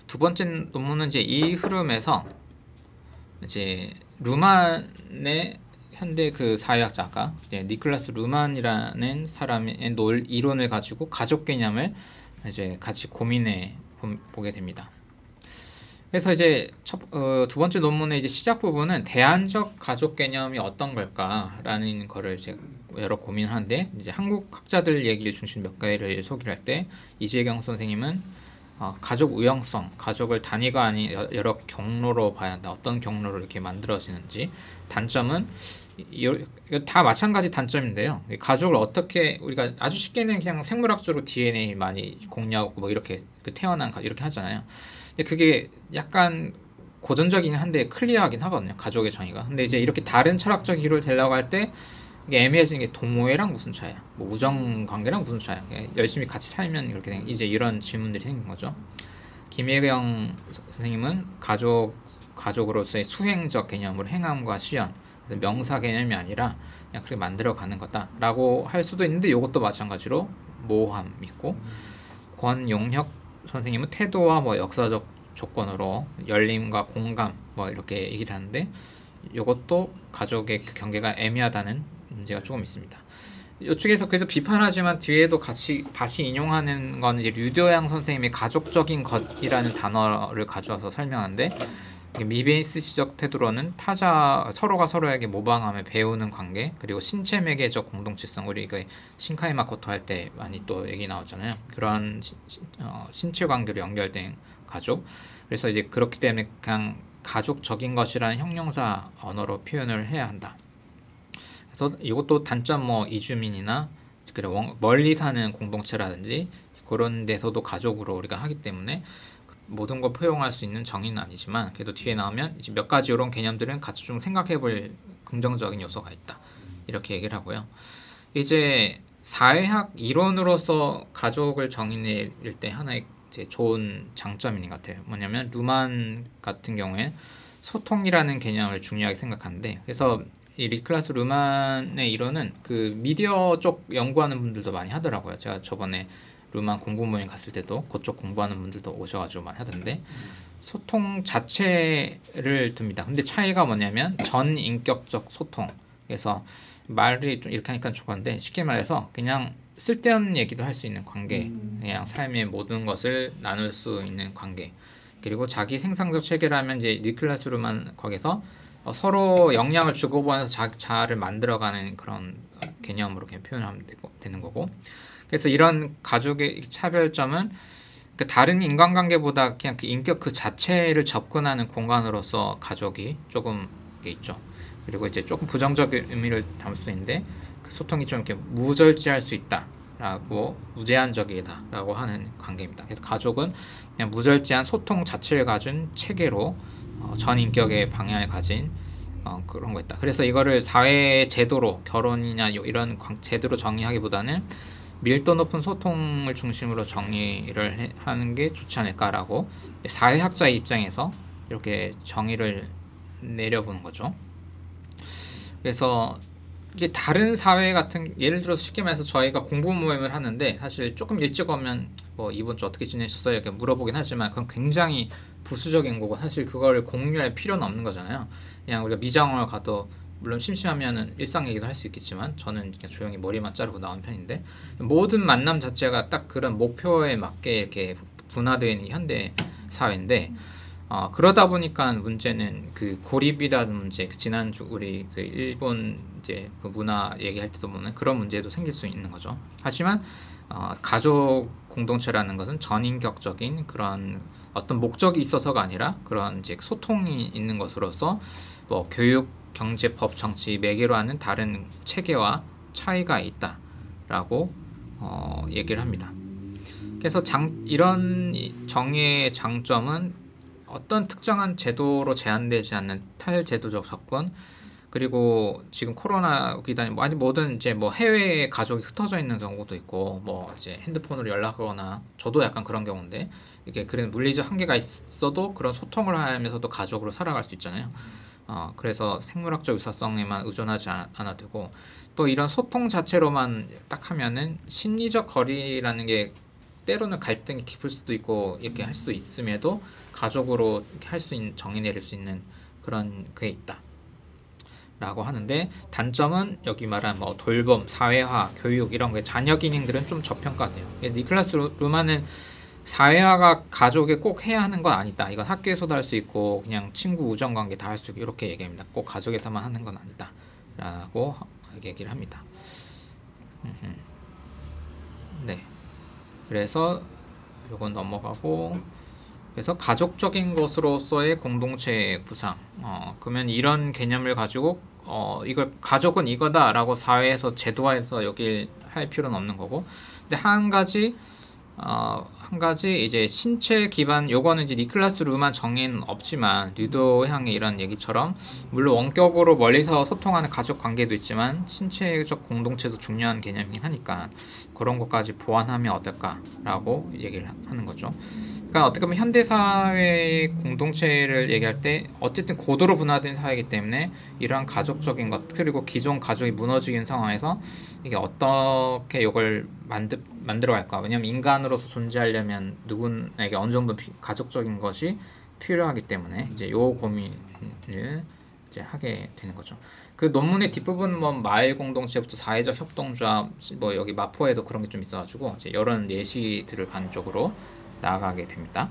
두 번째 논문은 이제 이 흐름에서 이제 루만의 현대 그 사회학자가 이제 니클라스 루만이라는 사람의 이론을 가지고 가족 개념을 이제 같이 고민해 보게 됩니다. 그래서 이제 두 번째 논문의 이제 시작 부분은 대안적 가족 개념이 어떤 걸까라는 거를 이제 여러 고민하는데, 이제 한국 학자들 얘기를 중심 몇 가지를 소개를 할 때 이재경 선생님은 가족 우형성, 가족을 단위가 아닌 여러 경로로 봐야 한다. 어떤 경로로 이렇게 만들어지는지. 단점은 이거 다 마찬가지 단점인데요. 가족을 어떻게 우리가 아주 쉽게는 그냥 생물학적으로 DNA 많이 공유하고 뭐 이렇게 태어난 이렇게 하잖아요. 근데 그게 약간 고전적이긴 한데 클리어하긴 하거든요, 가족의 정의가. 근데 이제 이렇게 다른 철학적 이유를 대려고 할 때 이게 애매해지는 게 동호회랑 무슨 차이야, 뭐 우정 관계랑 무슨 차이야, 열심히 같이 살면 이렇게 된, 이제 이런 질문들이 생긴 거죠. 김혜경 선생님은 가족으로서의 수행적 개념으로 행함과 시연, 명사 개념이 아니라 그냥 그렇게 만들어가는 거다라고 할 수도 있는데, 이것도 마찬가지로 모호함 있고, 권용혁 선생님은 태도와 뭐 역사적 조건으로 열림과 공감 뭐 이렇게 얘기를 하는데, 이것도 가족의 그 경계가 애매하다는 문제가 조금 있습니다. 이쪽에서 그래서 비판하지만 뒤에도 같이 다시 인용하는 건 이제 류도양 선생님의 가족적인 것이라는 단어를 가져와서 설명하는데, 미베이스시적 태도로는 서로가 서로에게 모방하며 배우는 관계, 그리고 신체 매개적 공동체성, 우리 그 신카이 마코토 할 때 많이 또 얘기 나왔잖아요. 그런 신체 관계로 연결된 가족. 그래서 이제 그렇기 때문에 그냥 가족적인 것이라는 형용사 언어로 표현을 해야 한다. 그래서 이것도 단점, 뭐 이주민이나 멀리 사는 공동체라든지 그런 데서도 가족으로 우리가 하기 때문에 모든 걸 포용할 수 있는 정의는 아니지만, 그래도 뒤에 나오면 이제 몇 가지 이런 개념들은 같이 좀 생각해볼 긍정적인 요소가 있다, 이렇게 얘기를 하고요. 이제 사회학 이론으로서 가족을 정의낼 때 하나의 이제 좋은 장점인 것 같아요. 뭐냐면 루만 같은 경우에 소통이라는 개념을 중요하게 생각하는데, 그래서 이 니클라스 루만의 이론은 그 미디어 쪽 연구하는 분들도 많이 하더라고요. 제가 저번에 루만 공부 모임 갔을 때도 그쪽 공부하는 분들도 오셔가지고 많이 하던데, 소통 자체를 듭니다. 근데 차이가 뭐냐면 전인격적 소통. 그래서 말이 좀 이렇게 하니까 좋은데, 쉽게 말해서 그냥 쓸데없는 얘기도 할 수 있는 관계, 그냥 삶의 모든 것을 나눌 수 있는 관계, 그리고 자기 생산적 체계라면 이제 니클라스 루만 거기서 서로 영향을 주고받아서 자아를 만들어가는 그런 개념으로 그냥 표현하면 되는 거고. 그래서 이런 가족의 차별점은 그 다른 인간관계보다 그냥 그 인격 그 자체를 접근하는 공간으로서 가족이 조금 게 있죠. 그리고 이제 조금 부정적인 의미를 담을 수 있는데, 그 소통이 좀 이렇게 무절제할 수 있다라고, 무제한적이다라고 하는 관계입니다. 그래서 가족은 그냥 무절제한 소통 자체를 가진 체계로 전인격의 방향을 가진 그런 거 있다. 그래서 이거를 사회 제도로, 결혼이나 이런 제도로 정의하기보다는 밀도 높은 소통을 중심으로 정의를 하는 게 좋지 않을까라고 사회학자의 입장에서 이렇게 정의를 내려보는 거죠. 그래서 이게 다른 사회 같은, 예를 들어서 쉽게 말해서 저희가 공부 모임을 하는데, 사실 조금 일찍 오면 뭐 이번 주 어떻게 지내셨어요? 이렇게 물어보긴 하지만 그건 굉장히 부수적인 거고, 사실 그거를 공유할 필요는 없는 거잖아요. 그냥 우리가 미장원을 가도 물론 심심하면은 일상 얘기도 할 수 있겠지만, 저는 그냥 조용히 머리만 자르고 나온 편인데, 모든 만남 자체가 딱 그런 목표에 맞게 이렇게 분화되어 있는 현대 사회인데, 그러다 보니까 문제는 그 고립이라는 문제, 지난주 우리 그 일본 이제 그 문화 얘기할 때도 보면 그런 문제도 생길 수 있는 거죠. 하지만 가족 공동체라는 것은 전인격적인 그런 어떤 목적이 있어서가 아니라 그런 이제 소통이 있는 것으로서 뭐 교육, 경제, 법, 정치 매개로 하는 다른 체계와 차이가 있다라고 얘기를 합니다. 그래서 이런 정의의 장점은 어떤 특정한 제도로 제한되지 않는 탈제도적 접근, 그리고 지금 코로나 기간에 모든 이제 뭐 해외에 가족이 흩어져 있는 경우도 있고, 뭐 이제 핸드폰으로 연락하거나, 저도 약간 그런 경우인데, 이게 그런 물리적 한계가 있어도 그런 소통을 하면서도 가족으로 살아갈 수 있잖아요. 그래서 생물학적 유사성에만 의존하지 않아도 되고, 또 이런 소통 자체로만 딱 하면은 심리적 거리라는 게 때로는 갈등이 깊을 수도 있고 이렇게 할 수 있음에도 가족으로 할 수 있는 정의 내릴 수 있는 그런 게 있다. 라고 하는데 단점은 여기 말한 뭐 돌봄, 사회화, 교육 이런 게 자녀 기능들은 좀 저평가돼요. 니클라스 루만은 사회화가 가족에 꼭 해야 하는 건 아니다. 이건 학교에서도 할 수 있고 그냥 친구 우정 관계 다 할 수 있고 이렇게 얘기합니다. 꼭 가족에서만 하는 건 아니다. 라고 얘기를 합니다. 네. 그래서 요건 넘어가고 그래서 가족적인 것으로서의 공동체 구상. 그러면 이런 개념을 가지고 이걸 가족은 이거다라고 사회에서 제도화해서 여길 할 필요는 없는 거고. 근데 한 가지 이제 신체 기반 요거는 이제 니클라스 루만 정의는 없지만 류도 향의 이런 얘기처럼 물론 원격으로 멀리서 소통하는 가족 관계도 있지만 신체적 공동체도 중요한 개념이긴 하니까 그런 것까지 보완하면 어떨까라고 얘기를 하는 거죠. 그러니까 어떻게 보면 현대사회의 공동체를 얘기할 때 어쨌든 고도로 분화된 사회이기 때문에 이러한 가족적인 것 그리고 기존 가족이 무너지는 상황에서 이게 어떻게 이걸 만들어 갈까? 왜냐면 인간으로서 존재하려면 누군에게 어느 정도 가족적인 것이 필요하기 때문에 이제 요 고민을 이제 하게 되는 거죠. 그 논문의 뒷부분 뭐 마을 공동체부터 사회적 협동조합 뭐 여기 마포에도 그런 게 좀 있어가지고 이제 이런 예시들을 간 쪽으로 나아가게 됩니다.